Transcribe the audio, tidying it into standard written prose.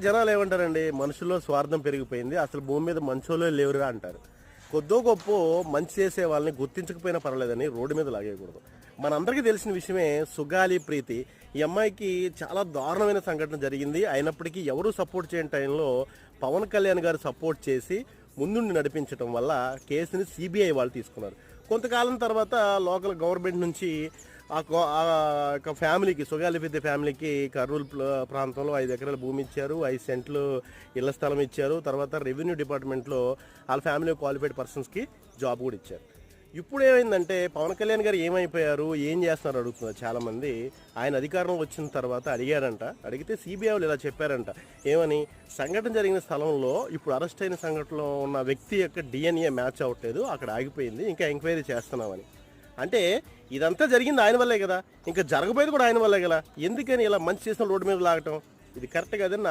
జనాలు ఏమంటారండి, మనుషుల్లో స్వార్థం పెరిగిపోయింది, అసలు భూమి మీద మంచోళ్ళే లేవురా అంటారు. కొద్దో గొప్ప మంచి చేసే వాళ్ళని గుర్తించకపోయినా పర్వాలేదని రోడ్డు మీద లాగేయకూడదు. మనందరికీ తెలిసిన విషయమే సుగాలి ప్రీతి. ఈ అమ్మాయికి చాలా దారుణమైన సంఘటన జరిగింది. అయినప్పటికీ ఎవరూ సపోర్ట్ చేయని టైంలో పవన్ కళ్యాణ్ గారు సపోర్ట్ చేసి ముందుండి నడిపించడం వల్ల కేసుని సిబిఐ వాళ్ళు తీసుకున్నారు. కొంతకాలం తర్వాత లోకల్ గవర్నమెంట్ నుంచి ఆ ఫ్యామిలీకి, సుగాలి పెద్ద ఫ్యామిలీకి కర్నూలు ప్రాంతంలో 5 ఎకరాల భూమి ఇచ్చారు, 5 సెంట్లు ఇళ్ల స్థలం ఇచ్చారు. తర్వాత రెవెన్యూ డిపార్ట్మెంట్లో వాళ్ళ ఫ్యామిలీ క్వాలిఫైడ్ పర్సన్స్కి జాబ్ కూడా ఇచ్చారు. ఇప్పుడు ఏమైందంటే పవన్ కళ్యాణ్ గారు ఏమైపోయారు, ఏం చేస్తున్నారు అడుగుతున్నారు చాలామంది. ఆయన అధికారం వచ్చిన తర్వాత అడిగారంట. అడిగితే సిబిఐ వాళ్ళు ఇలా చెప్పారంట, ఏమని, సంఘటన జరిగిన స్థలంలో ఇప్పుడు అరెస్ట్ అయిన సంఘటనలో ఉన్న వ్యక్తి యొక్క డిఎన్ఏ మ్యాచ్ అవ్వట్లేదు, అక్కడ ఆగిపోయింది, ఇంకా ఎంక్వైరీ చేస్తున్నామని. అంటే ఇదంతా జరిగింది ఆయన వల్లే కదా, ఇంకా జరగబోయేది కూడా ఆయన వల్లే కదా. ఎందుకని ఇలా మంచి చేసిన రోడ్డు మీద లాగటం, ఇది కరెక్ట్ కాదని నా